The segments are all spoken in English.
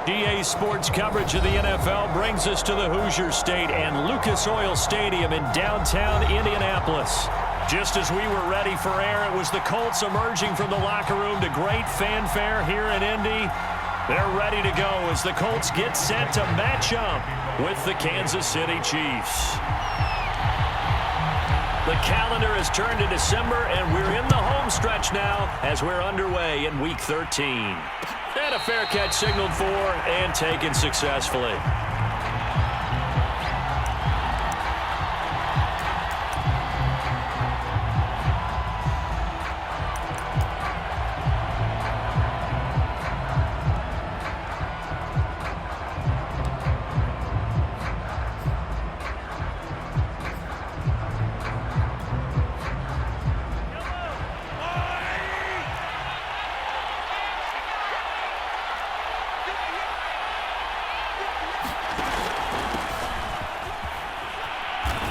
EA Sports coverage of the NFL brings us to the Hoosier State and Lucas Oil Stadium in downtown Indianapolis. Just as we were ready for air, it was the Colts emerging from the locker room to great fanfare here in Indy. They're ready to go as the Colts get set to match up with the Kansas City Chiefs. The calendar has turned to December, and we're in the home stretch now as we're underway in Week 13. And a fair catch signaled for and taken successfully.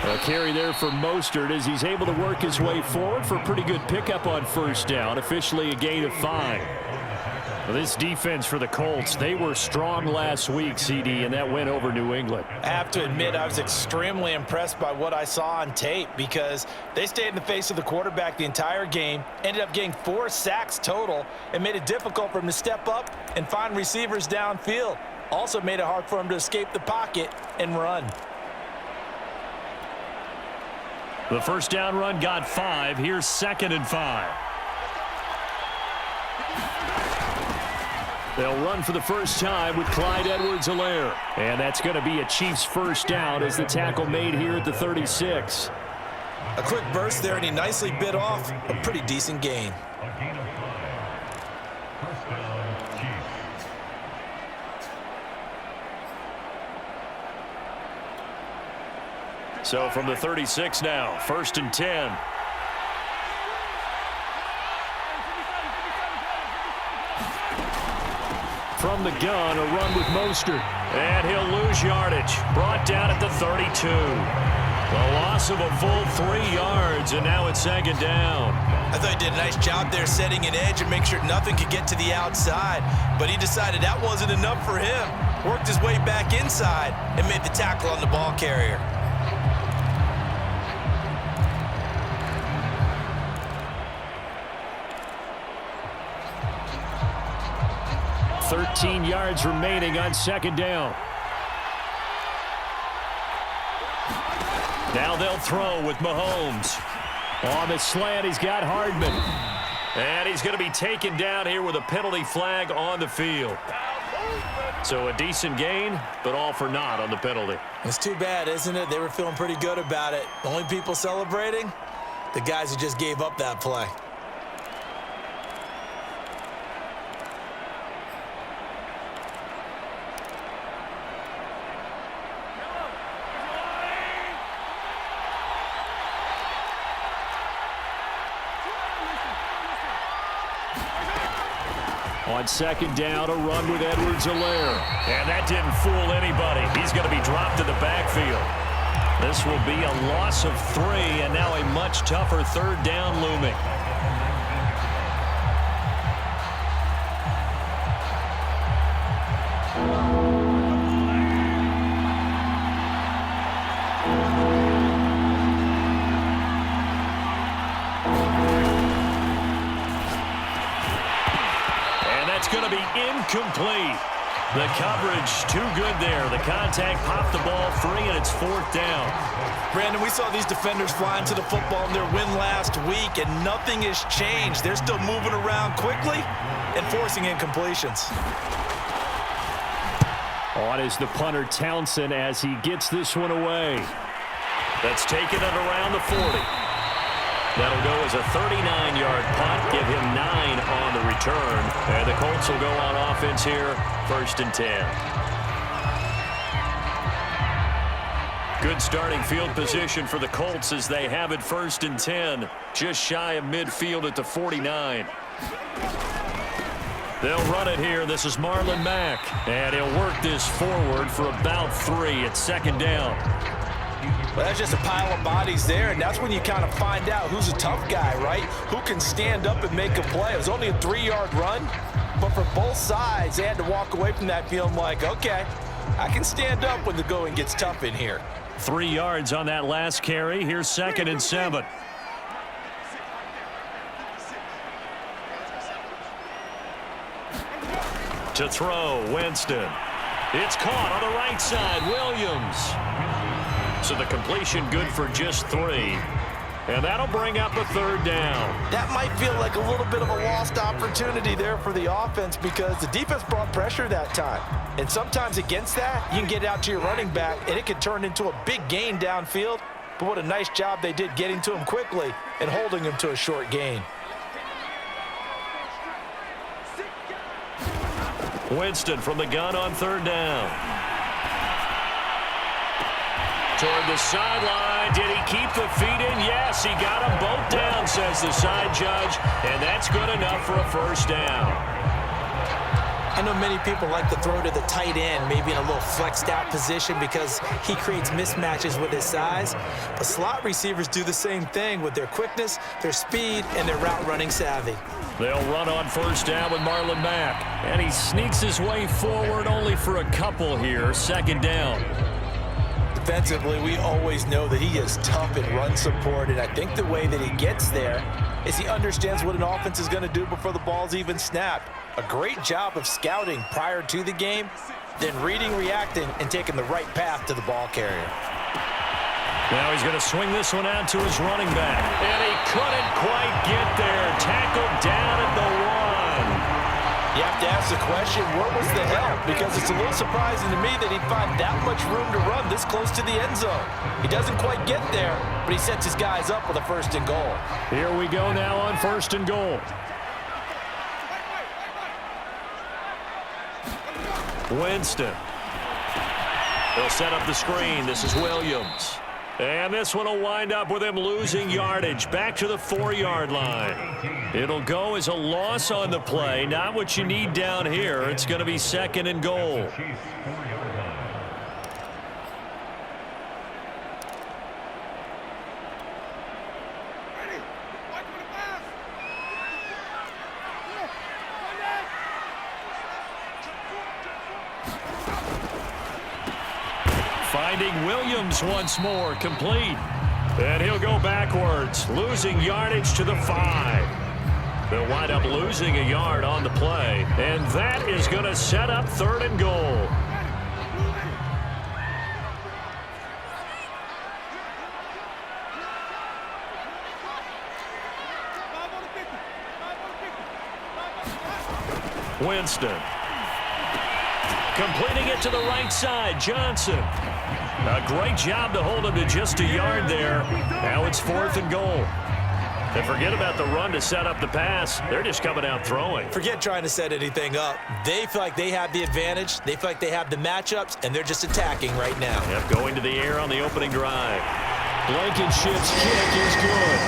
A carry there for Mostert as he's able to work his way forward for a pretty good pickup on first down. Officially a gain of 5. Well, this defense for the Colts, they were strong last week, CD, and that went over New England. I have to admit, I was extremely impressed by what I saw on tape because they stayed in the face of the quarterback the entire game, ended up getting 4 sacks total, and made it difficult for him to step up and find receivers downfield. Also made it hard for him to escape the pocket and run. The first down run got 5. Here's 2nd and 5. They'll run for the first time with Clyde Edwards-Helaire. And that's going to be a Chiefs first down as the tackle made here at the 36. A quick burst there, and he nicely bit off a pretty decent gain. So from the 36 now, 1st and 10. From the gun, a run with Mostert. And he'll lose yardage. Brought down at the 32. The loss of a full 3 yards, and now it's 2nd down. I thought he did a nice job there setting an edge and make sure nothing could get to the outside. But he decided that wasn't enough for him. Worked his way back inside and made the tackle on the ball carrier. 13 yards remaining on 2nd down. Now they'll throw with Mahomes. On the slant, he's got Hardman. And he's going to be taken down here with a penalty flag on the field. So a decent gain, but all for naught on the penalty. It's too bad, isn't it? They were feeling pretty good about it. The only people celebrating, the guys who just gave up that play. On 2nd down, a run with Edwards-Helaire. And that didn't fool anybody. He's going to be dropped in the backfield. This will be a loss of 3, and now a much tougher 3rd down looming. Going to be incomplete. The coverage too good there. The contact popped the ball free, and it's 4th down. Brandon, we saw these defenders flying to the football in their win last week, and nothing has changed. They're still moving around quickly and forcing incompletions. On is the punter Townsend as he gets this one away. That's taken it around the 40. That'll go as a 39-yard punt, give him 9 on the return. And the Colts will go on offense here, 1st and 10. Good starting field position for the Colts as they have it 1st and 10, just shy of midfield at the 49. They'll run it here. This is Marlon Mack, and he'll work this forward for about 3 at 2nd down. Well, that's just a pile of bodies there, and that's when you kind of find out who's a tough guy, right? Who can stand up and make a play. It was only a 3-yard run, but for both sides, they had to walk away from that feeling like, okay, I can stand up when the going gets tough in here. 3 yards on that last carry. Here's 2nd and 7. To throw, Winston. It's caught on the right side, Williams. So the completion good for just 3. And that'll bring up a 3rd down. That might feel like a little bit of a lost opportunity there for the offense because the defense brought pressure that time. And sometimes against that, you can get out to your running back, and it can turn into a big gain downfield. But what a nice job they did getting to him quickly and holding him to a short gain. Winston from the gun on 3rd down. Toward the sideline. Did he keep the feet in? Yes, he got them both down, says the side judge. And that's good enough for a 1st down. I know many people like to throw to the tight end, maybe in a little flexed out position because he creates mismatches with his size. But slot receivers do the same thing with their quickness, their speed, and their route running savvy. They'll run on 1st down with Marlon Mack. And he sneaks his way forward only for a couple here. 2nd down. Defensively, we always know that he is tough in run support, and I think the way that he gets there is he understands what an offense is going to do before the ball's even snapped. A great job of scouting prior to the game, then reading, reacting, and taking the right path to the ball carrier. Now he's going to swing this one out to his running back. And he couldn't quite get there. Tackled down at the 1. You have to ask the question, where was the help? Because it's a little surprising to me that he'd find that much room to run this close to the end zone. He doesn't quite get there, but he sets his guys up with a 1st and goal. Here we go now on 1st and goal. Winston. They'll set up the screen. This is Williams. And this one will wind up with him losing yardage back to the 4-yard line. It'll go as a loss on the play. Not what you need down here. It's going to be 2nd and goal. Finding Williams once more, complete. And he'll go backwards, losing yardage to the 5. They'll wind up losing a yard on the play. And that is going to set up 3rd and goal. Winston. Completing it to the right side, Johnson. A great job to hold him to just a yard there. Now it's 4th and goal. And forget about the run to set up the pass. They're just coming out throwing. Forget trying to set anything up. They feel like they have the advantage. They feel like they have the matchups, and they're just attacking right now. Yep, going to the air on the opening drive. Blankenship's kick is good.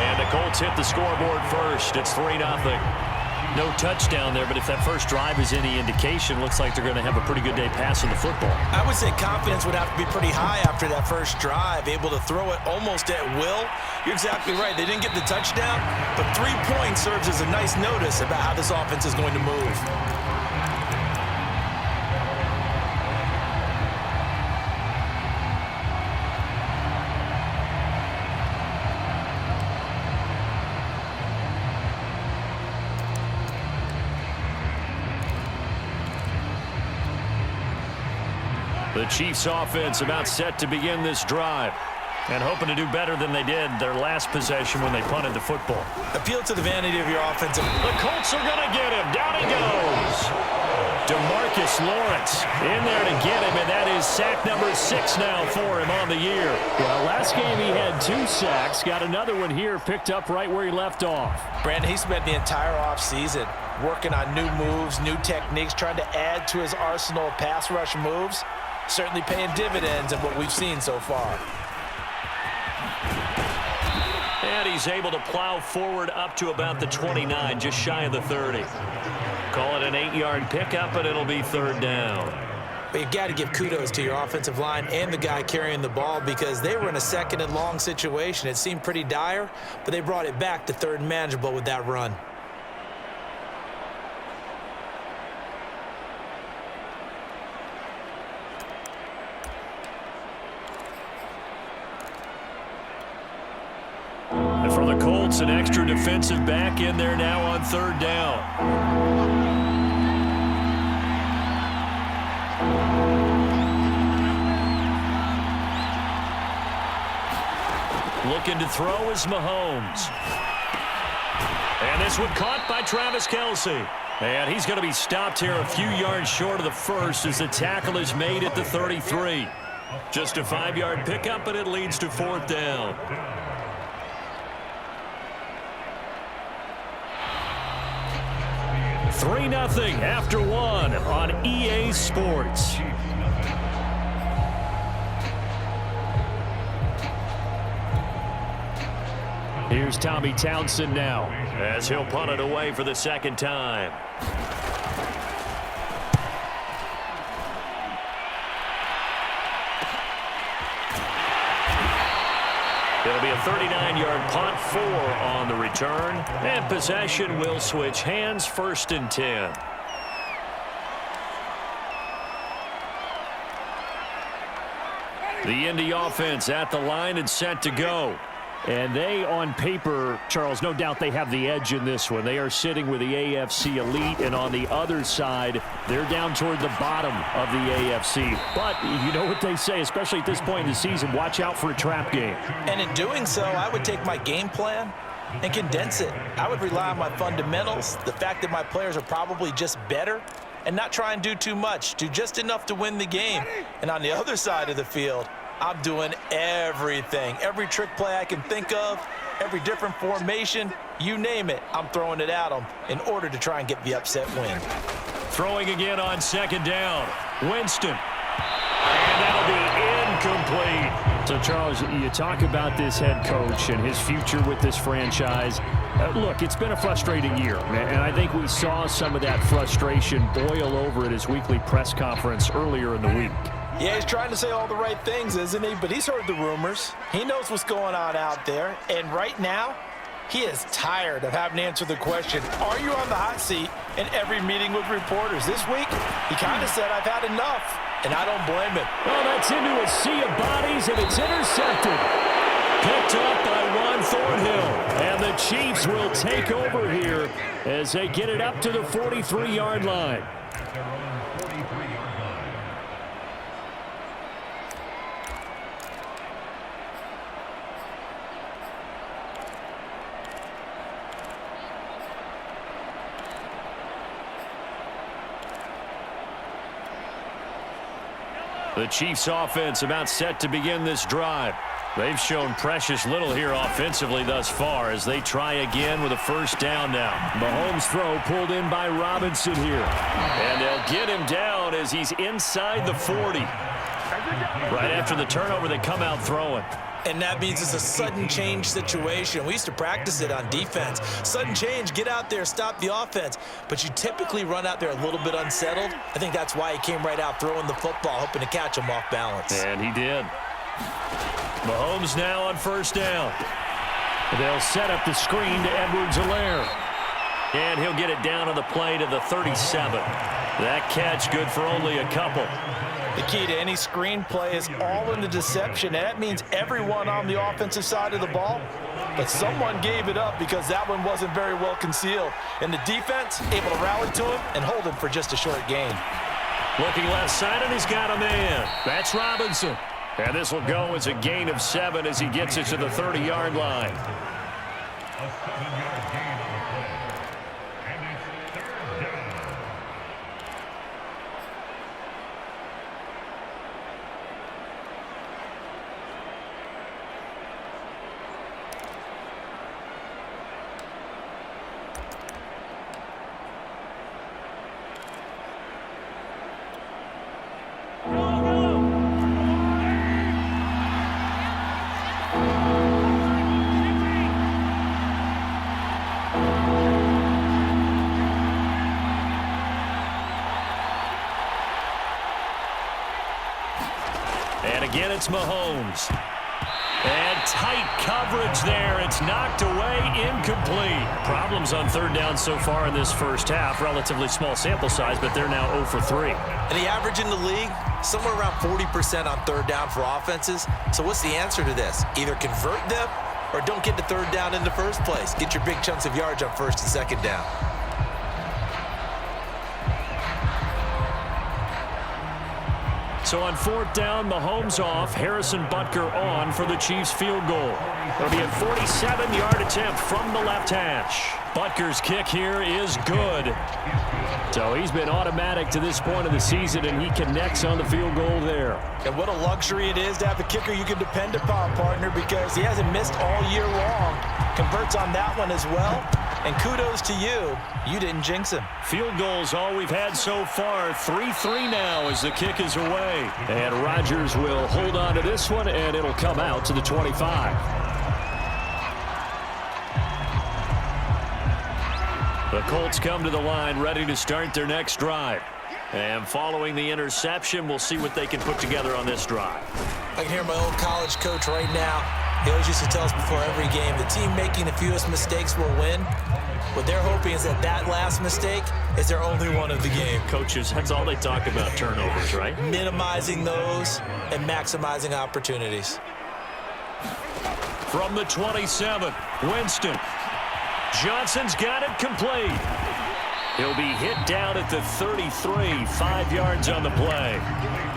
And the Colts hit the scoreboard first. It's 3-0. No touchdown there, but if that first drive is any indication, looks like they're going to have a pretty good day passing the football. I would say confidence would have to be pretty high after that first drive, able to throw it almost at will. You're exactly right. They didn't get the touchdown, but 3 points serves as a nice notice about how this offense is going to move. The Chiefs offense about set to begin this drive and hoping to do better than they did their last possession when they punted the football. Appeal to the vanity of your offensive. The Colts are going to get him. Down he goes. DeMarcus Lawrence in there to get him, and that is sack number 6 now for him on the year. Well, last game he had 2 sacks. Got another one here picked up right where he left off. Brandon, he spent the entire offseason working on new moves, new techniques, trying to add to his arsenal of pass rush moves. Certainly paying dividends in what we've seen so far. And he's able to plow forward up to about the 29, just shy of the 30. Call it an 8-yard pickup, and it'll be 3rd down. But you've got to give kudos to your offensive line and the guy carrying the ball because they were in a second and long situation. It seemed pretty dire, but they brought it back to third and manageable with that run. And for the Colts, an extra defensive back in there now on third down. Looking to throw is Mahomes. And this one caught by Travis Kelce. And he's going to be stopped here a few yards short of the first as the tackle is made at the 33. Just a 5-yard pickup, and it leads to fourth down. Three 0 after one on EA Sports. Here's Tommy Townsend now as he'll punt it away for the second time. It'll be a 39-yard punt, 4 on the return, and possession will switch hands, 1st and 10. The Indy offense at the line and set to go. And they, on paper, Charles, no doubt they have the edge in this one. They are sitting with the AFC elite, and on the other side, they're down toward the bottom of the AFC. But you know what they say, especially at this point in the season, watch out for a trap game. And in doing so, I would take my game plan and condense it. I would rely on my fundamentals, the fact that my players are probably just better, and not try and do too much, do just enough to win the game. And on the other side of the field, I'm doing everything. Every trick play I can think of, every different formation, you name it, I'm throwing it at them in order to try and get the upset win. Throwing again on second down. Winston. And that'll be incomplete. So, Charles, you talk about this head coach and his future with this franchise. Look, it's been a frustrating year, and I think we saw some of that frustration boil over at his weekly press conference earlier in the week. Yeah, he's trying to say all the right things, isn't he? But he's heard the rumors. He knows what's going on out there. And right now, he is tired of having to answer the question, are you on the hot seat in every meeting with reporters? This week, he kind of said, I've had enough. And I don't blame him. Oh, that's into a sea of bodies, and it's intercepted. Picked up by Juan Thornhill. And the Chiefs will take over here as they get it up to the 43-yard line. The Chiefs offense about set to begin this drive. They've shown precious little here offensively thus far as they try again with a first down now. Mahomes' throw pulled in by Robinson here. And they'll get him down as he's inside the 40. Right after the turnover, they come out throwing. And that means it's a sudden change situation. We used to practice it on defense. Sudden change, get out there, stop the offense. But you typically run out there a little bit unsettled. I think that's why he came right out throwing the football, hoping to catch him off balance. And he did. Mahomes now on first down. They'll set up the screen to Edwards-Helaire. And he'll get it down on the play to the 37. That catch good for only a couple. The key to any screen play is all in the deception, and that means everyone on the offensive side of the ball. But someone gave it up because that one wasn't very well concealed. And the defense able to rally to him and hold him for just a short gain. Looking left side, and he's got a man. That's Robinson. And this will go as a gain of 7 as he gets it to the 30-yard line. And again, it's Mahomes. And tight coverage there. It's knocked away, incomplete. Problems on third down so far in this first half. Relatively small sample size, but they're now 0 for 3. And the average in the league, somewhere around 40% on third down for offenses. So what's the answer to this? Either convert them or don't get to third down in the first place. Get your big chunks of yards on first and second down. So on fourth down, Mahomes off, Harrison Butker on for the Chiefs field goal. It'll be a 47-yard attempt from the left hash. Butker's kick here is good. So he's been automatic to this point of the season, and he connects on the field goal there. And what a luxury it is to have a kicker you can depend upon, partner, because he hasn't missed all year long. Converts on that one as well. And kudos to you. You didn't jinx him. Field goals all we've had so far. 3-3 now as the kick is away. And Rodgers will hold on to this one, and it'll come out to the 25. The Colts come to the line ready to start their next drive. And following the interception, we'll see what they can put together on this drive. I can hear my old college coach right now. He always used to tell us before every game, the team making the fewest mistakes will win. What they're hoping is that that last mistake is their only one of the game. Coaches, that's all they talk about, turnovers, right? Minimizing those and maximizing opportunities. From the 27, Winston. Johnson's got it complete. He'll be hit down at the 33, 5 yards on the play.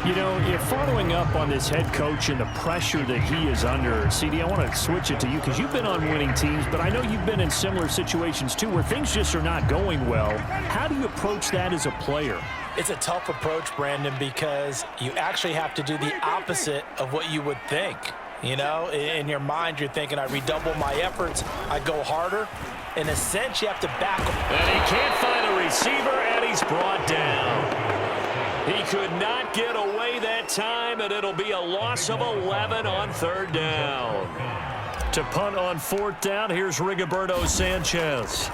You know, if following up on this head coach and the pressure that he is under, CD, I want to switch it to you because you've been on winning teams, but I know you've been in similar situations too where things just are not going well. How do you approach that as a player? It's a tough approach, Brandon, because you actually have to do the opposite of what you would think. You know, in your mind, you're thinking, I redouble my efforts, I go harder. In a sense, you have to back him. And he can't find a receiver, and he's brought down. He could not get away that time, and it'll be a loss of 11 on third down. To punt on fourth down, here's Rigoberto Sanchez.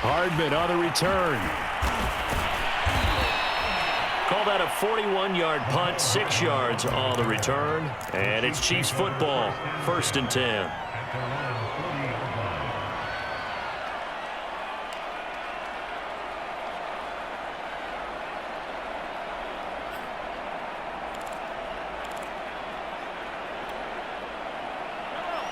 Hardman on the return. Call that a 41-yard punt, 6 yards on the return. And it's Chiefs football, 1st and 10.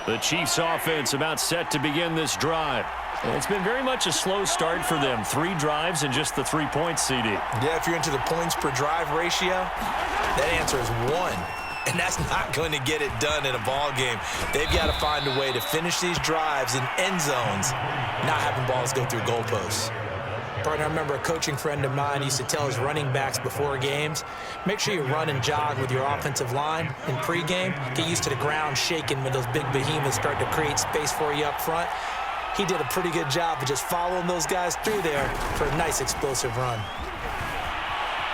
The Chiefs offense about set to begin this drive. And it's been very much a slow start for them. 3 drives and just the 3 points, CD. Yeah, if you're into the points per drive ratio, that answer is 1. And that's not going to get it done in a ball game. They've got to find a way to finish these drives in end zones, not having balls go through goalposts. Partner, I remember a coaching friend of mine used to tell his running backs before games, make sure you run and jog with your offensive line in pregame. Get used to the ground shaking when those big behemoths start to create space for you up front. He did a pretty good job of just following those guys through there for a nice explosive run.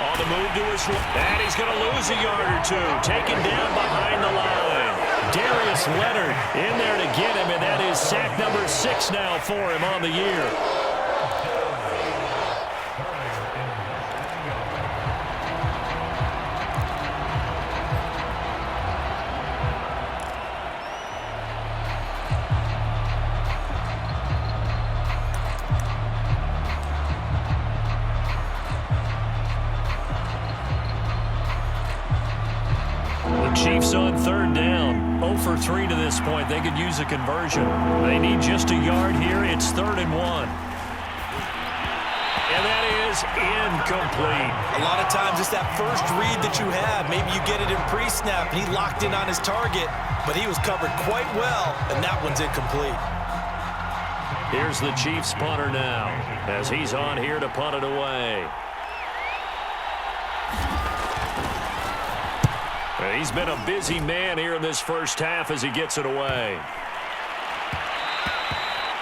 On the move to his left, and he's going to lose a yard or two. Taken down behind the line. Darius Leonard in there to get him, and that is sack number 6 now for him on the year. Chiefs on third down. 0 for 3 to this point. They could use a conversion. They need just a yard here. It's 3rd and 1. And that is incomplete. A lot of times it's that first read that you have. Maybe you get it in pre-snap and he locked in on his target, but he was covered quite well, and that one's incomplete. Here's the Chiefs punter now as he's on here to punt it away. He's been a busy man here in this first half as he gets it away.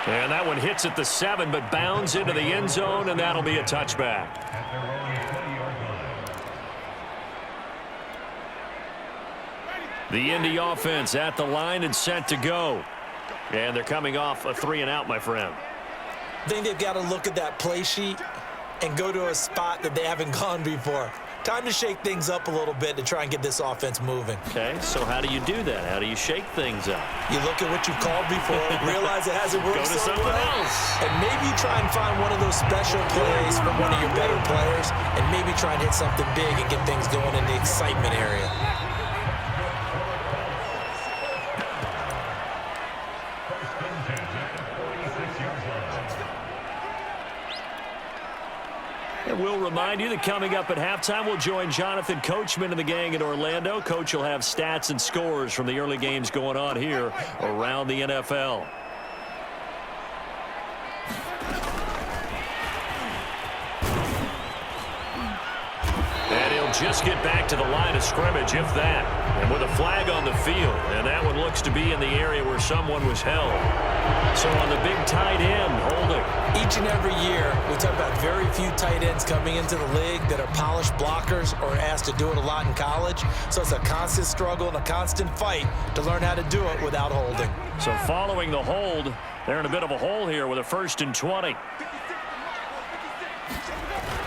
And that one hits at the 7, but bounds into the end zone, and that'll be a touchback. The Indy offense at the line and set to go. And they're coming off a 3-and-out, my friend. I think they've got to look at that play sheet and go to a spot that they haven't gone before. Time to shake things up a little bit to try and get this offense moving. Okay, so how do you do that? How do you shake things up? You look at what you've called before, realize it hasn't worked Go to so something well, else. and maybe try and find one of those special plays from one of your better players, and maybe try and hit something big and get things going in the excitement area. And we'll remind you that coming up at halftime, we'll join Jonathan Coachman and the gang in Orlando. Coach will have stats and scores from the early games going on here around the NFL. And he'll just get back to the line of scrimmage, if that. And with a flag on the field, and that one looks to be in the area where someone was held. So on the big tight end, holding. Each and every year, we talk about very few tight ends coming into the league that are polished blockers or asked to do it a lot in college. So it's a constant struggle and a constant fight to learn how to do it without holding. So following the hold, they're in a bit of a hole here with a 1st and 20.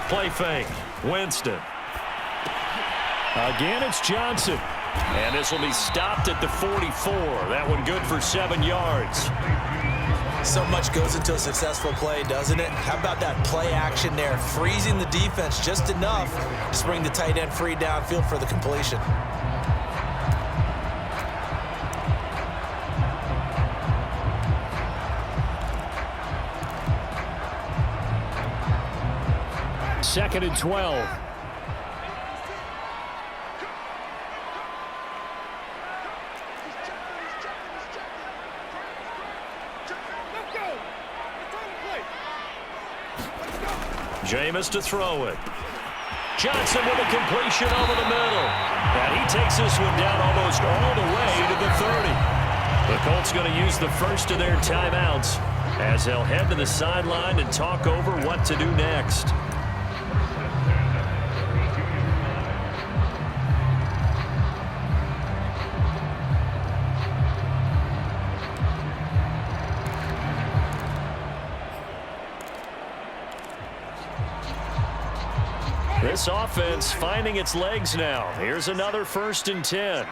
Play fake. Winston. Again, it's Johnson. And this will be stopped at the 44. That one good for 7 yards. So much goes into a successful play, doesn't it? How about that play action there? Freezing the defense just enough to bring the tight end free downfield for the completion. Second and 12. Jameis to throw it. Johnson with a completion over the middle. And he takes this one down almost all the way to the 30. The Colts going to use the first of their timeouts as they'll head to the sideline and talk over what to do next. This offense finding its legs now. Here's another 1st and 10.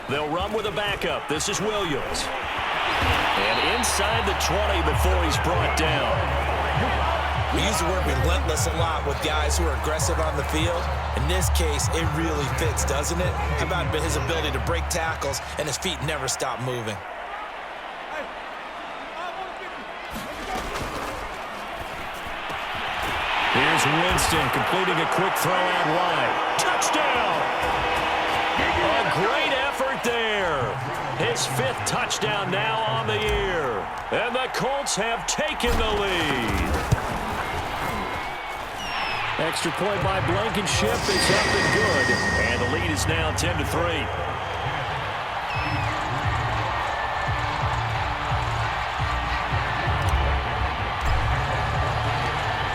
They'll run with a backup. This is Williams. And inside the 20 before he's brought down. We use the word relentless a lot with guys who are aggressive on the field. In this case, it really fits, doesn't it? How about his ability to break tackles and his feet never stop moving? Here's Winston completing a quick throw out wide. Touchdown! A great effort there. His 5th touchdown now on the year. And the Colts have taken the lead. Extra point by Blankenship is up and good. And the lead is now 10-3.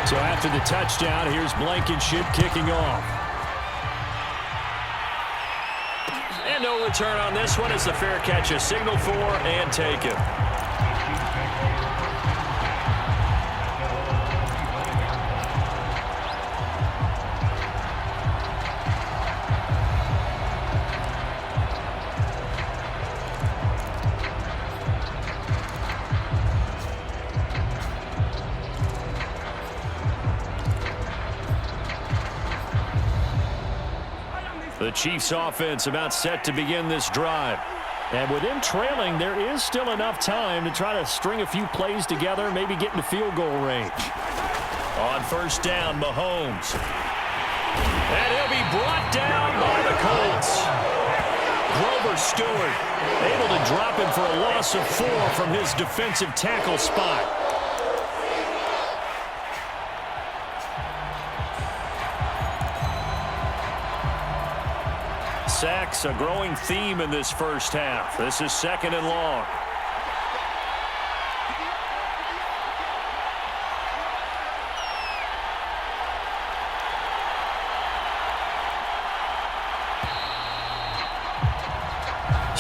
So after the touchdown, here's Blankenship kicking off. And no return on this one as the fair catch is signaled for and taken. The Chiefs offense about set to begin this drive. And with them trailing, there is still enough time to try to string a few plays together, maybe get into field goal range. On 1st down, Mahomes. And he'll be brought down by the Colts. Grover Stewart able to drop him for a loss of 4 from his defensive tackle spot. Sacks, a growing theme in this first half. This is 2nd and long.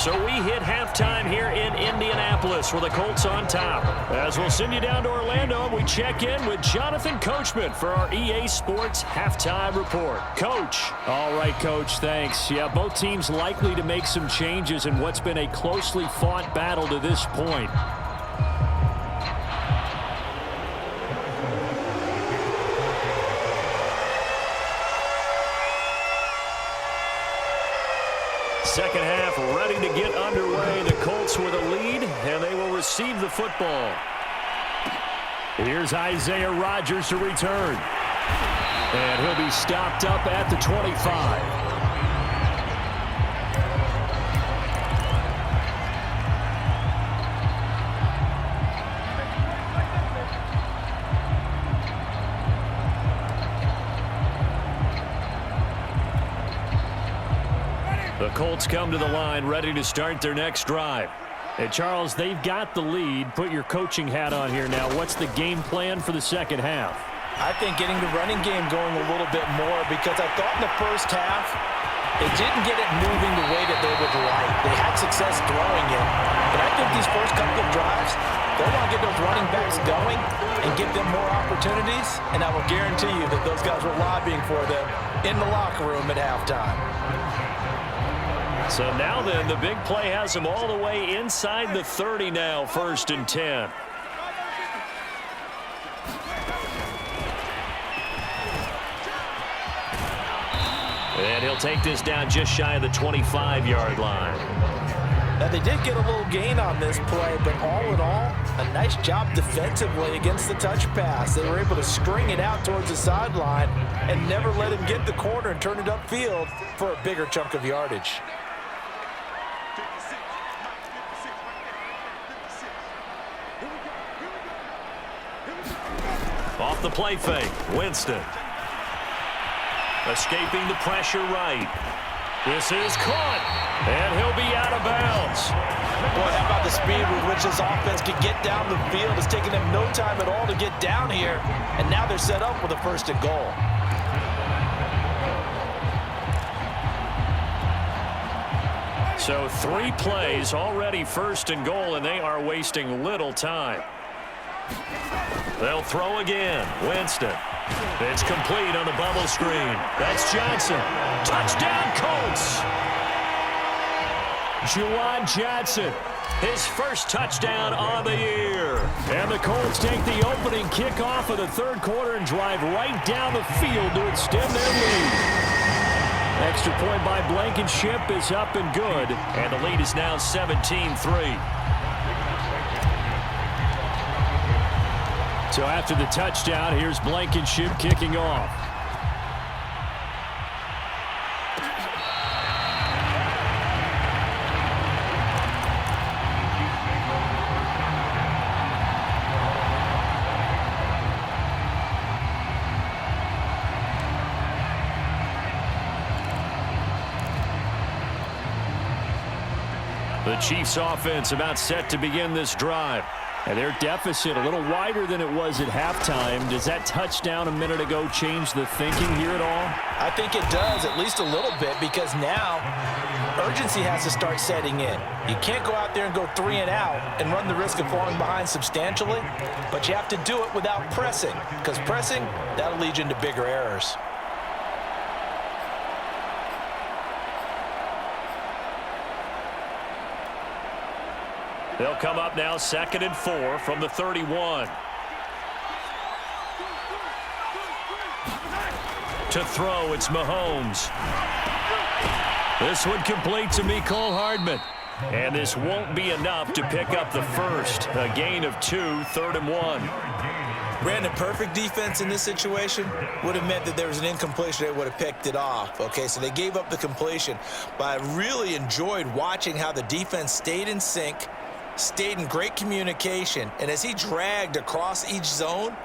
So we hit halftime here in Indianapolis with the Colts on top. As we'll send you down to Orlando, we check in with Jonathan Coachman for our EA Sports Halftime Report. Coach. All right, Coach, thanks. Yeah, both teams likely to make some changes in what's been a closely fought battle to this point. Second half ready to get underway. The Colts with a lead, and they will receive the football. Here's Isaiah Rodgers to return. And he'll be stopped up at the 25. The Colts come to the line ready to start their next drive. And Charles, they've got the lead. Put your coaching hat on here now. What's the game plan for the second half? I think getting the running game going a little bit more, because I thought in the first half they didn't get it moving the way that they would like. They had success throwing it. But I think these first couple of drives, they want to get those running backs going and give them more opportunities. And I will guarantee you that those guys were lobbying for them in the locker room at halftime. So now then, the big play has them all the way inside the 30 now, 1st and 10. And he'll take this down just shy of the 25-yard line. Now, they did get a little gain on this play, but all in all, a nice job defensively against the touch pass. They were able to string it out towards the sideline and never let him get the corner and turn it upfield for a bigger chunk of yardage. Off the play fake, Winston. Escaping the pressure right. This is caught, and he'll be out of bounds. Boy, how about the speed with which this offense can get down the field? It's taken them no time at all to get down here, and now they're set up with a 1st and goal. So 3 plays, already 1st and goal, and they are wasting little time. They'll throw again. Winston. It's complete on the bubble screen. That's Johnson. Touchdown, Colts. Juwan Johnson, his first touchdown on the year. And the Colts take the opening kickoff of the 3rd quarter and drive right down the field to extend their lead. Extra point by Blankenship is up and good. And the lead is now 17-3. So after the touchdown, here's Blankenship kicking off. The Chiefs offense about set to begin this drive. And their deficit a little wider than it was at halftime. Does that touchdown a minute ago change the thinking here at all? I think it does, at least a little bit, because now urgency has to start setting in. You can't go out there and go 3 and out and run the risk of falling behind substantially, but you have to do it without pressing, because pressing, that'll lead you into bigger errors. They'll come up now 2nd and 4 from the 31. To throw, it's Mahomes. This one complete to Mecole Hardman. And this won't be enough to pick up the first. A gain of 2, 3rd and 1. Brandon, perfect defense in this situation would have meant that there was an incompletion. They would have picked it off. Okay, so they gave up the completion. But I really enjoyed watching how the defense stayed in sync, stayed in great communication, and as he dragged across each zone,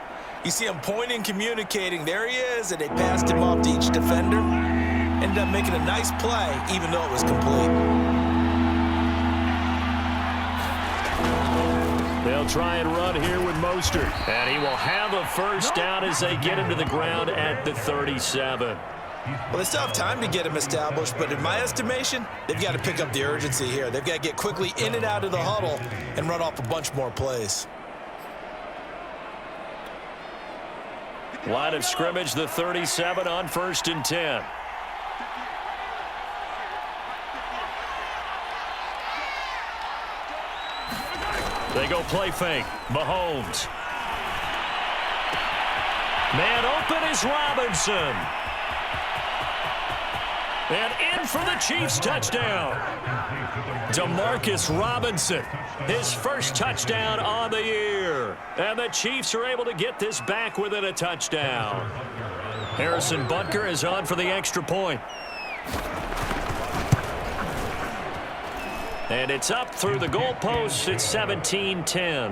you see him pointing, communicating. There he is, and they passed him off to each defender. Ended up making a nice play, even though it was complete. They'll try and run here with Mostert, and he will have a first down as they get him to the ground at the 37. Well, they still have time to get him established, but in my estimation, they've got to pick up the urgency here. They've got to get quickly in and out of the huddle and run off a bunch more plays. Line of scrimmage, the 37 on 1st and 10. They go play fake. Mahomes. Man open is Robinson. And in for the Chiefs touchdown. Demarcus Robinson, his first touchdown on the year. And the Chiefs are able to get this back within a touchdown. Harrison Butker is on for the extra point. And it's up through the goalposts. It's 17-10.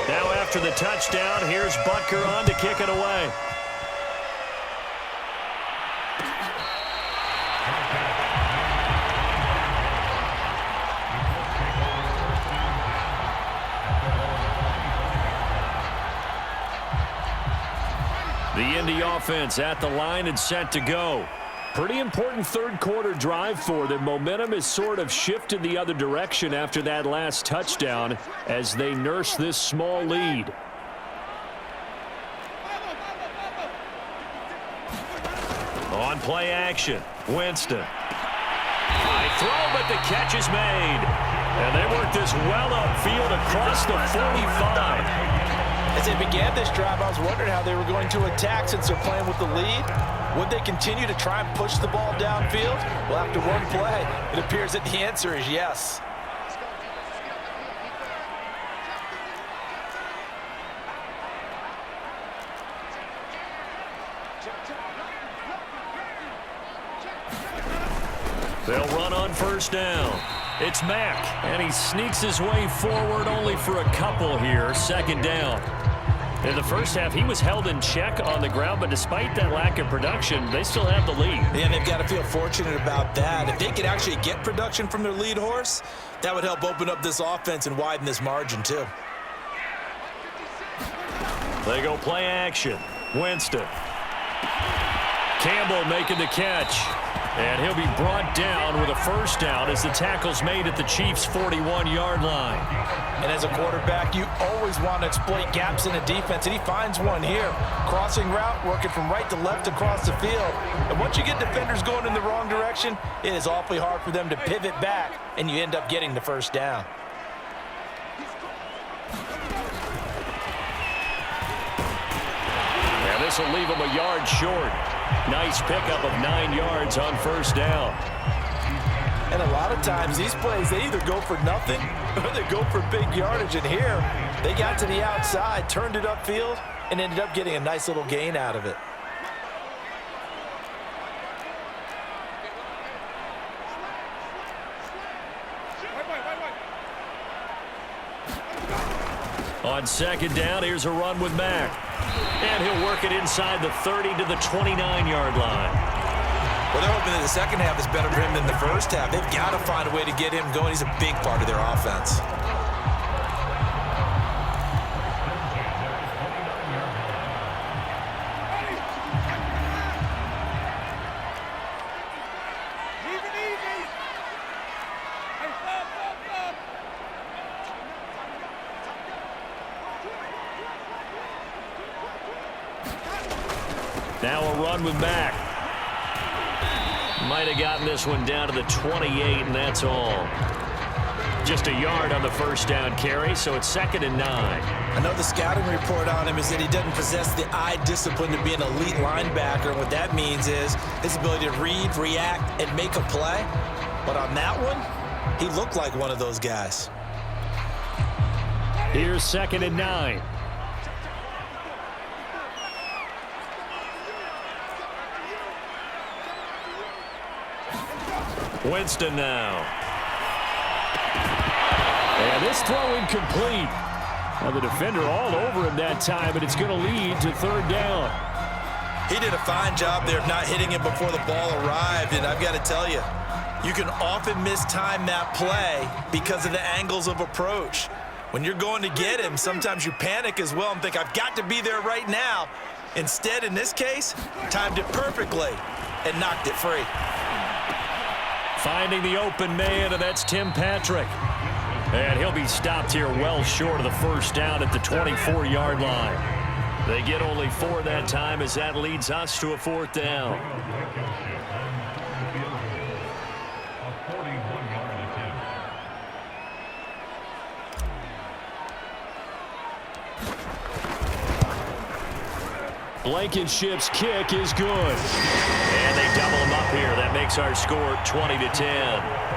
Now after the touchdown, here's Butker on to kick it away. The Indy offense at the line and set to go. Pretty important third quarter drive for them. Momentum has sort of shifted the other direction after that last touchdown as they nurse this small lead. On play action, Winston. High throw, but the catch is made. And they work this well upfield across the 45. As they began this drive, I was wondering how they were going to attack since they're playing with the lead. Would they continue to try and push the ball downfield? Well, after one play, it appears that the answer is yes. They'll run on first down. It's Mack, and he sneaks his way forward only for a couple here. Second down. In the first half, he was held in check on the ground, but despite that lack of production, they still have the lead. Yeah, they've got to feel fortunate about that. If they could actually get production from their lead horse, that would help open up this offense and widen this margin, too. They go play action. Winston. Campbell making the catch. And he'll be brought down with a first down as the tackle's made at the Chiefs' 41-yard line. And as a quarterback, you always want to exploit gaps in a defense, and he finds one here. Crossing route, working from right to left across the field. And once you get defenders going in the wrong direction, it is awfully hard for them to pivot back, and you end up getting the first down. And this will leave him a yard short. Nice pickup of 9 yards on first down. And a lot of times these plays, they either go for nothing or they go for big yardage. And here, they got to the outside, turned it upfield, and ended up getting a nice little gain out of it. On second down, here's a run with Mack. And he'll work it inside the 30 to the 29-yard line. Well, they're hoping that the second half is better for him than the first half. They've got to find a way to get him going. He's a big part of their offense. Now a run with Mack. Might have gotten this one down to the 28, and that's all. Just a yard on the first down carry, so it's 2nd and 9. I know the scouting report on him is that he doesn't possess the eye discipline to be an elite linebacker. What that means is his ability to read, react, and make a play. But on that one, he looked like one of those guys. Here's 2nd and 9. Winston now. And this throw incomplete. Now the defender all over him that time, but it's going to lead to 3rd down. He did a fine job there of not hitting him before the ball arrived, and I've got to tell you, you can often mistime that play because of the angles of approach. When you're going to get him, sometimes you panic as well and think, I've got to be there right now. Instead, in this case, timed it perfectly and knocked it free. Finding the open man, and that's Tim Patrick. And he'll be stopped here well short of the first down at the 24-yard line. They get only 4 that time as that leads us to a 4th down. Blankenship's kick is good. And they double him up here. That makes our score 20-10.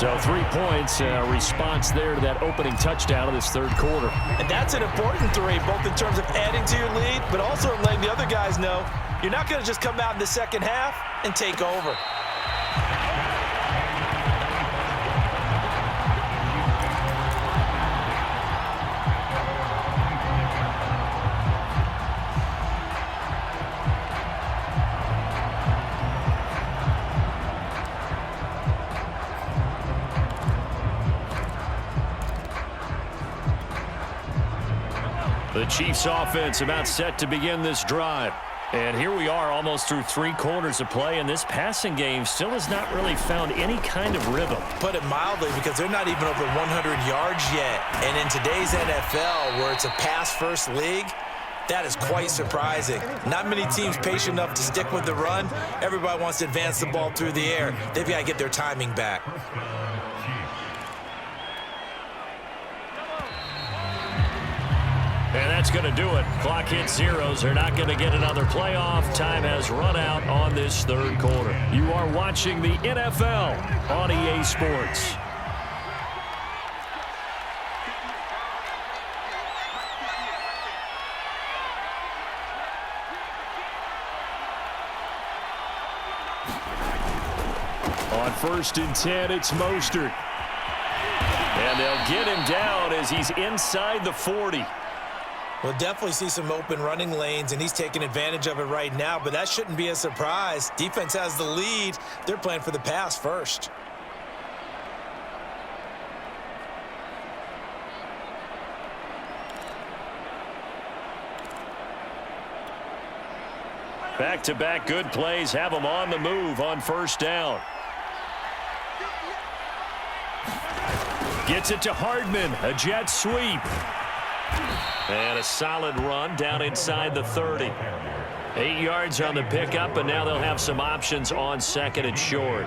So 3 points, response there to that opening touchdown of this third quarter. And that's an important 3, both in terms of adding to your lead, but also letting the other guys know you're not going to just come out in the second half and take over. The Chiefs offense about set to begin this drive. And here we are almost through 3 quarters of play, and this passing game still has not really found any kind of rhythm. Put it mildly, because they're not even over 100 yards yet. And in today's NFL, where it's a pass-first league, that is quite surprising. Not many teams patient enough to stick with the run. Everybody wants to advance the ball through the air. They've got to get their timing back. And that's going to do it. Clock hits zeros. They're not going to get another playoff. Time has run out on this third quarter. You are watching the NFL on EA Sports. On 1st and 10, it's Mostert. And they'll get him down as he's inside the 40. We'll definitely see some open running lanes, and he's taking advantage of it right now, but that shouldn't be a surprise. Defense has the lead. They're playing for the pass first. Back-to-back good plays have them on the move on 1st down. Gets it to Hardman, a jet sweep. And a solid run down inside the 30. 8 yards on the pickup, and now they'll have some options on 2nd and short.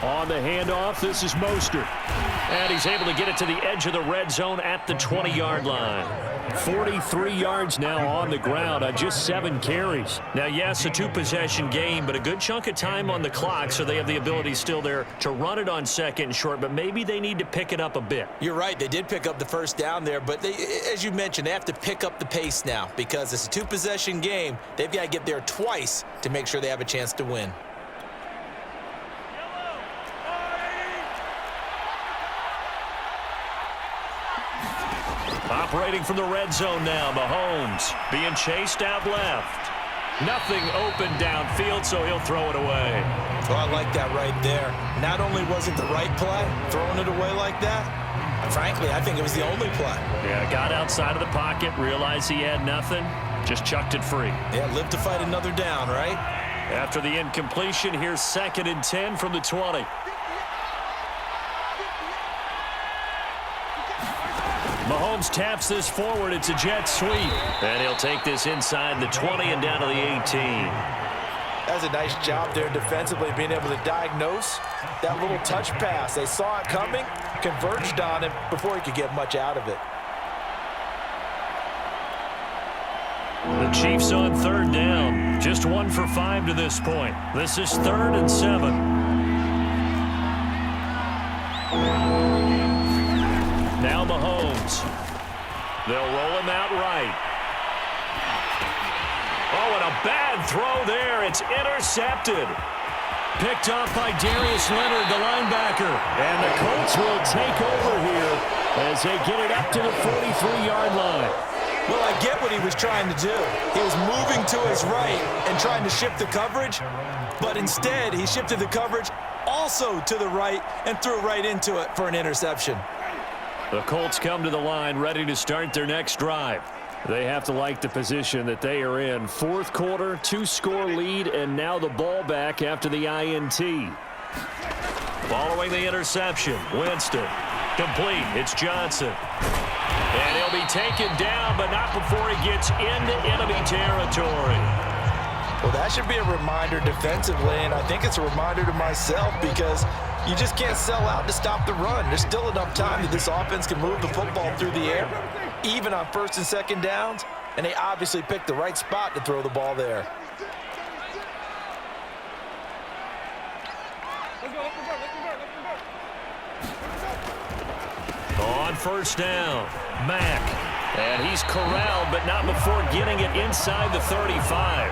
On the handoff, this is Mostert. And he's able to get it to the edge of the red zone at the 20-yard line. 43 yards now on the ground on just 7 carries. Now, yes, a 2-possession game, but a good chunk of time on the clock, so they have the ability still there to run it on 2nd and short, but maybe they need to pick it up a bit. You're right. They did pick up the first down there, but they, as you mentioned, they have to pick up the pace now because it's a 2-possession game. They've got to get there twice to make sure they have a chance to win. Operating from the red zone now, Mahomes being chased out left. Nothing open downfield, so he'll throw it away. Oh, I like that right there. Not only was it the right play, throwing it away like that, frankly, I think it was the only play. Yeah, got outside of the pocket, realized he had nothing, just chucked it free. Yeah, live to fight another down, right? After the incompletion, here's 2nd and 10 from the 20. Mahomes taps this forward. It's a jet sweep. And he'll take this inside the 20 and down to the 18. That's a nice job there defensively, being able to diagnose that little touch pass. They saw it coming, converged on him before he could get much out of it. The Chiefs on 3rd down. Just 1 for 5 to this point. This is 3rd and 7. Now Mahomes. They'll roll him out right. Oh, and a bad throw there. It's intercepted. Picked off by Darius Leonard, the linebacker. And the Colts will take over here as they get it up to the 43-yard line. Well, I get what he was trying to do. He was moving to his right and trying to shift the coverage, but instead he shifted the coverage also to the right and threw right into it for an interception. The Colts come to the line ready to start their next drive. They have to like the position that they are in. Fourth quarter, 2-score lead, and now the ball back after the INT. Following the interception, Winston. Complete. It's Johnson. And he'll be taken down, but not before he gets into enemy territory. Well, that should be a reminder defensively, and I think it's a reminder to myself because you just can't sell out to stop the run. There's still enough time that this offense can move the football through the air, even on first and second downs, and they obviously picked the right spot to throw the ball there. On first down, Mack. And he's corralled, but not before getting it inside the 35.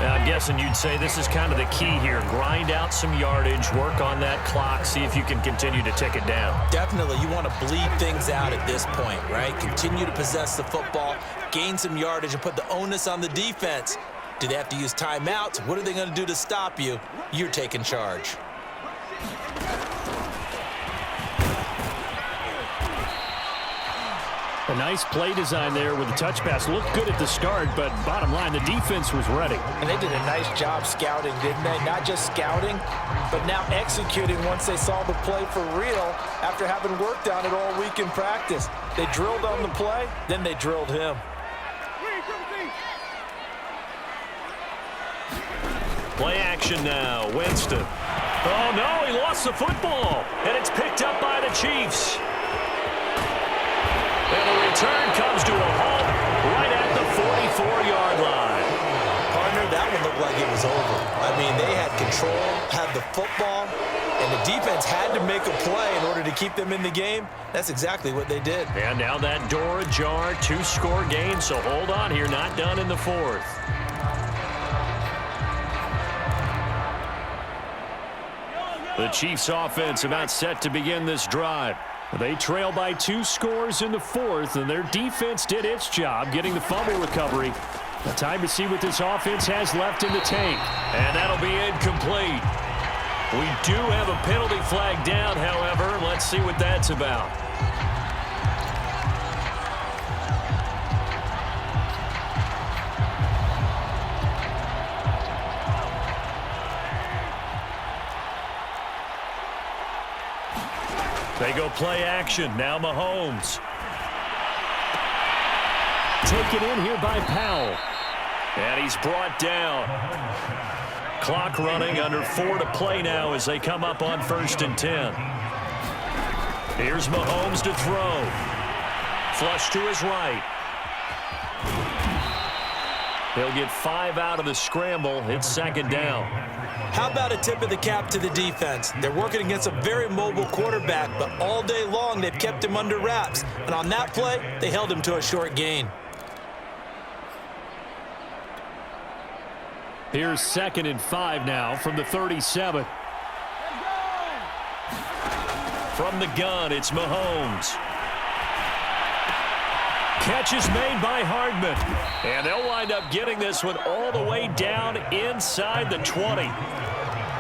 Now, I'm guessing you'd say this is kind of the key here. Grind out some yardage, work on that clock, see if you can continue to tick it down. Definitely, you want to bleed things out at this point, right? Continue to possess the football, gain some yardage, and put the onus on the defense. Do they have to use timeouts? What are they going to do to stop you? You're taking charge. A nice play design there with the touch pass. Looked good at the start, but bottom line, the defense was ready. And they did a nice job scouting, didn't they? Not just scouting, but now executing once they saw the play for real after having worked on it all week in practice. They drilled on the play, then they drilled him. Play action now, Winston. Oh, no, he lost the football, and it's picked up by the Chiefs. And the return comes to a halt right at the 44-yard line. Partner, that one looked like it was over. I mean, they had control, had the football, and the defense had to make a play in order to keep them in the game. That's exactly what they did. And now that door ajar, 2-score game, so hold on here, not done in the fourth. The Chiefs offense about set to begin this drive. They trail by 2 scores in the fourth, and their defense did its job getting the fumble recovery. The time to see what this offense has left in the tank. And that'll be incomplete. We do have a penalty flag down, however. Let's see what that's about. They go play action. Now Mahomes. Taken in here by Powell. And he's brought down. Clock running, under 4 to play now as they come up on 1st and 10. Here's Mahomes to throw. Flush to his right. He'll get 5 out of the scramble. It's 2nd down. How about a tip of the cap to the defense? They're working against a very mobile quarterback, but all day long they've kept him under wraps. And on that play, they held him to a short gain. Here's 2nd and 5 now from the 37. From the gun, it's Mahomes. Catch is made by Hardman. And they'll wind up getting this one all the way down inside the 20.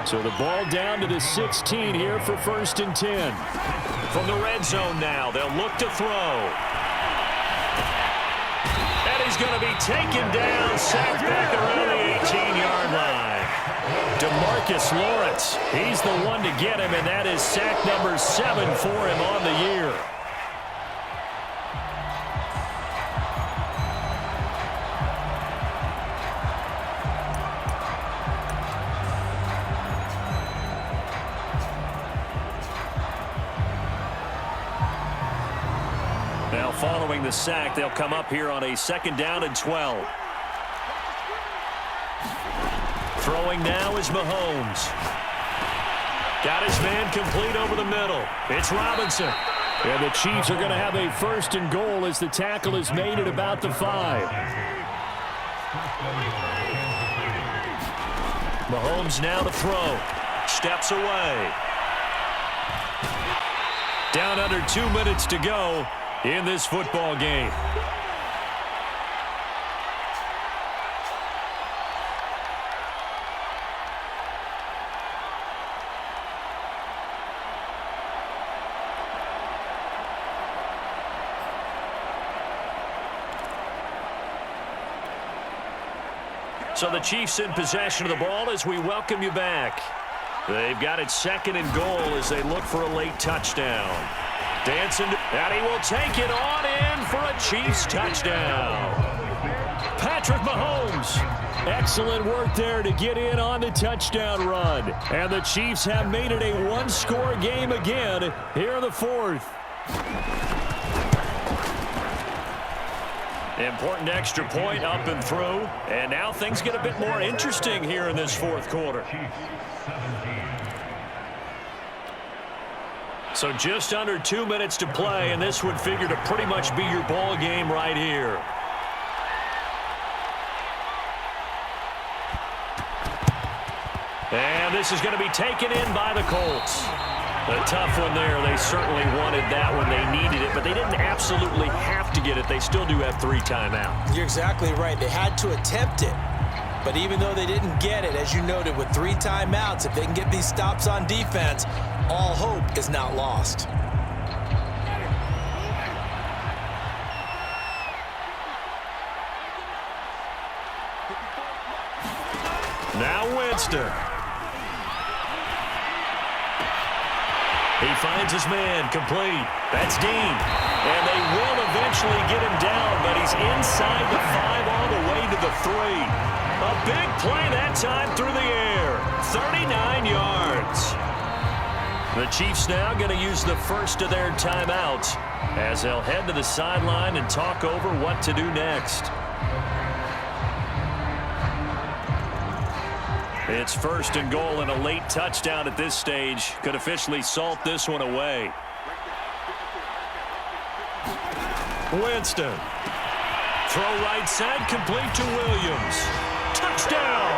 So the ball down to the 16 here for 1st and 10. From the red zone now, they'll look to throw. And he's going to be taken down, sacked back around the 18-yard line. DeMarcus Lawrence, he's the one to get him, and that is sack number 7 for him on the year. Now following the sack, they'll come up here on a 2nd down and 12. Throwing now is Mahomes. Got his man complete over the middle. It's Robinson. And the Chiefs are going to have a 1st and goal as the tackle is made at about the 5. Mahomes now to throw. Steps away. Down under 2 minutes to go in this football game. So the Chiefs in possession of the ball as we welcome you back. They've got it 2nd and goal as they look for a late touchdown. Dancing, and he will take it on in for a Chiefs touchdown. Patrick Mahomes. Excellent work there to get in on the touchdown run. And the Chiefs have made it a one-score game again here in the 4th. Important extra point up and through. And now things get a bit more interesting here in this 4th quarter. So just under 2 minutes to play, and this would figure to pretty much be your ball game right here. And this is going to be taken in by the Colts. A tough one there. They certainly wanted that when they needed it, but they didn't absolutely have to get it. They still do have 3 timeouts. You're exactly right. They had to attempt it. But even though they didn't get it, as you noted, with 3 timeouts, if they can get these stops on defense, all hope is not lost. Now Winston. He finds his man, complete. That's Dean. And they will eventually get him down, but he's inside the 5 all the way to the 3. A big play that time through the air. 39 yards. The Chiefs now going to use the first of their timeouts as they'll head to the sideline and talk over what to do next. It's 1st and goal, and a late touchdown at this stage could officially salt this one away. Winston. Throw right side, complete to Williams. Touchdown!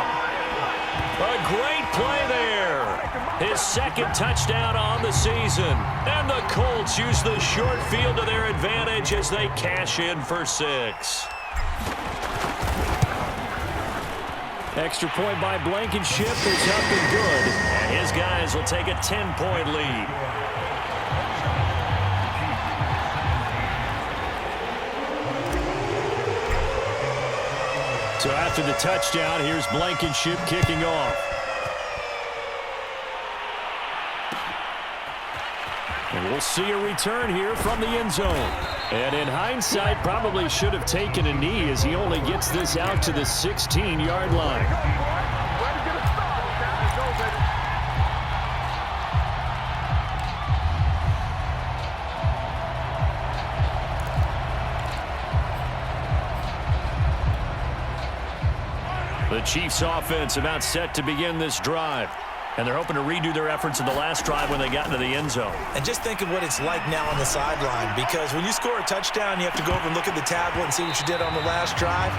A great play there. His 2nd touchdown on the season. And the Colts use the short field to their advantage as they cash in for 6. Extra point by Blankenship is up and good. And his guys will take a 10-point lead. So after the touchdown, here's Blankenship kicking off. And we'll see a return here from the end zone. And in hindsight, probably should have taken a knee as he only gets this out to the 16-yard line. The Chiefs offense about set to begin this drive. And they're hoping to redo their efforts in the last drive when they got into the end zone. And just think of what it's like now on the sideline, because when you score a touchdown, you have to go over and look at the tablet and see what you did on the last drive.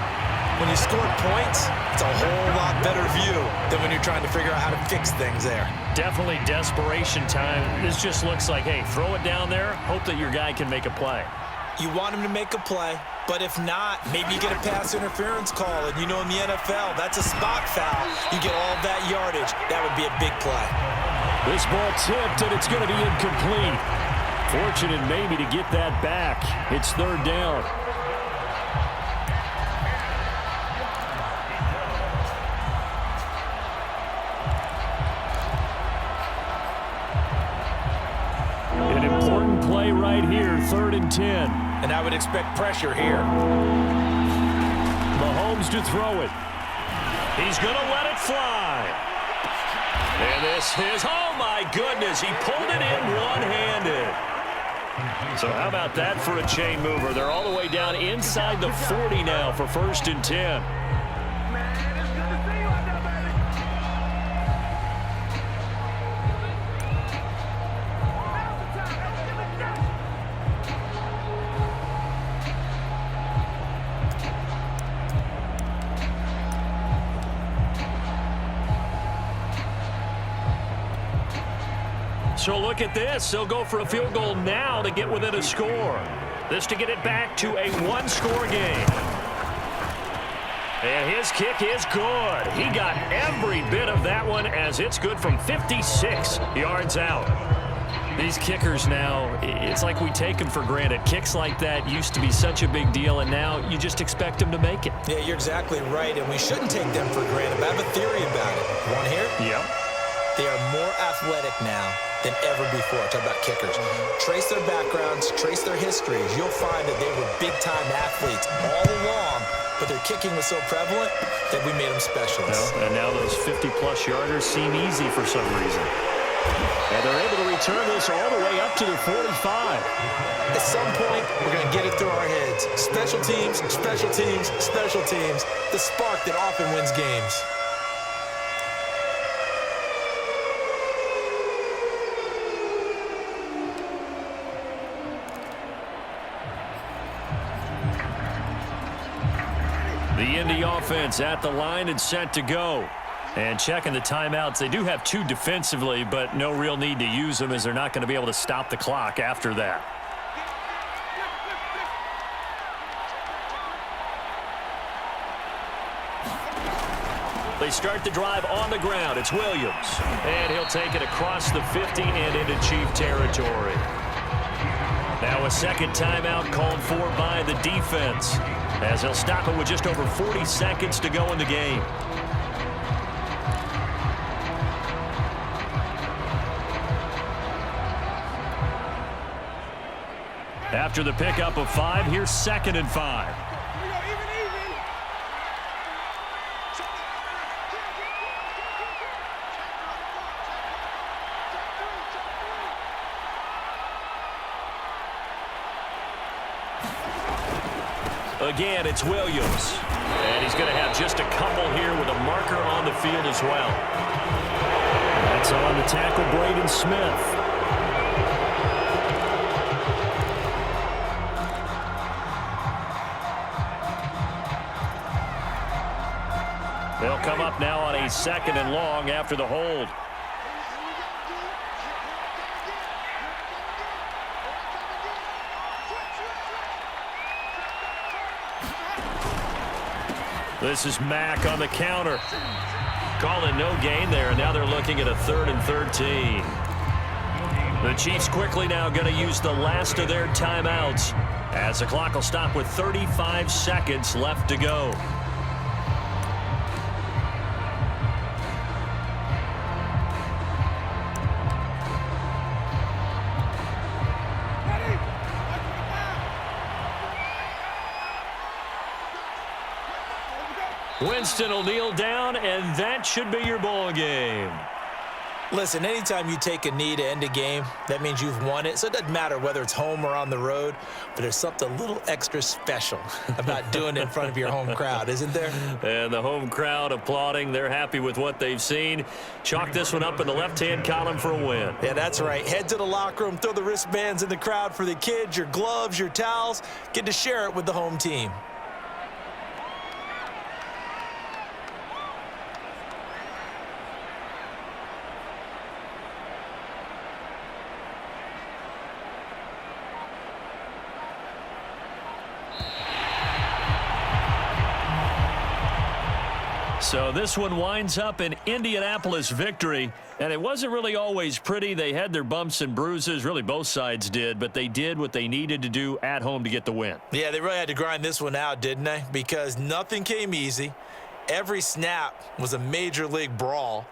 When you scored points, it's a whole lot better view than when you're trying to figure out how to fix things there. Definitely desperation time. This just looks like, hey, throw it down there, hope that your guy can make a play. You want him to make a play, but if not, maybe you get a pass interference call, and you know in the NFL, that's a spot foul. You get all that yardage. That would be a big play. This ball tipped, and it's going to be incomplete. Fortunate maybe to get that back. It's 3rd down. An important play right here, 3rd and 10. And I would expect pressure here. Mahomes to throw it. He's going to let it fly. And this is, oh my goodness, he pulled it in one-handed. So how about that for a chain mover? They're all the way down inside the 40 now for 1st and 10. So look at this. They'll go for a field goal now to get within a score. This to get it back to a one-score game. And his kick is good. He got every bit of that one as it's good from 56 yards out. These kickers now, it's like we take them for granted. Kicks like that used to be such a big deal, and now you just expect them to make it. Yeah, you're exactly right, and we shouldn't take them for granted. But I have a theory about it. You want to hear it? Yep. They are more athletic now than ever before. Talk about kickers. Trace their backgrounds, trace their histories. You'll find that they were big-time athletes all along, but their kicking was so prevalent that we made them specialists. And now those 50-plus yarders seem easy for some reason. And they're able to return this all the way up to the 45. At some point, we're going to get it through our heads. Special teams, special teams, special teams. The spark that often wins games. The Indy offense at the line and set to go. And checking the timeouts. They do have two defensively, but no real need to use them as they're not going to be able to stop the clock after that. They start the drive on the ground. It's Williams. And he'll take it across the 50 and into Chief territory. Now a second timeout called for by the defense, as they'll stop it with just over 40 seconds to go in the game. After the pickup of 5, here's 2nd and 5. Again, it's Williams. And he's going to have just a couple here with a marker on the field as well. That's on the tackle, Braden Smith. They'll come up now on a 2nd and long after the hold. This is Mack on the counter. Calling no gain there, and now they're looking at a 3rd and 13. The Chiefs quickly now going to use the last of their timeouts as the clock will stop with 35 seconds left to go. Winston will kneel down, and that should be your ball game. Listen, anytime you take a knee to end a game, that means you've won it. So it doesn't matter whether it's home or on the road, but there's something a little extra special about doing it in front of your home crowd, isn't there? And the home crowd applauding. They're happy with what they've seen. Chalk this one up in the left-hand column for a win. Yeah, that's right. Head to the locker room, throw the wristbands in the crowd for the kids, your gloves, your towels. Get to share it with the home team. So this one winds up an Indianapolis victory, and it wasn't really always pretty. They had their bumps and bruises, really both sides did, but they did what they needed to do at home to get the win. Yeah, they really had to grind this one out, didn't they? Because nothing came easy. Every snap was a major league brawl.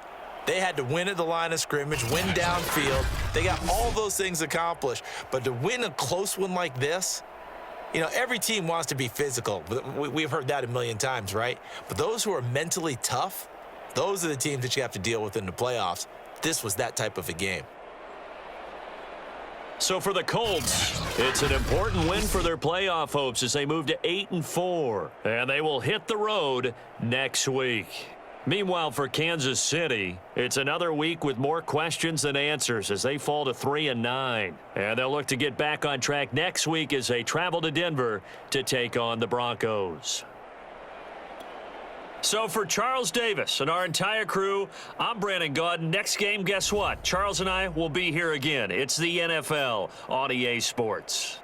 They had to win at the line of scrimmage, win downfield. They got all those things accomplished. But to win a close one like this, you know, every team wants to be physical. We've heard that a million times, right? But those who are mentally tough, those are the teams that you have to deal with in the playoffs. This was that type of a game. So for the Colts, it's an important win for their playoff hopes as they move to 8-4. And they will hit the road next week. Meanwhile, for Kansas City, it's another week with more questions than answers as they fall to 3-9. And they'll look to get back on track next week as they travel to Denver to take on the Broncos. So for Charles Davis and our entire crew, I'm Brandon Gaudin. Next game, guess what? Charles and I will be here again. It's the NFL on EA Sports.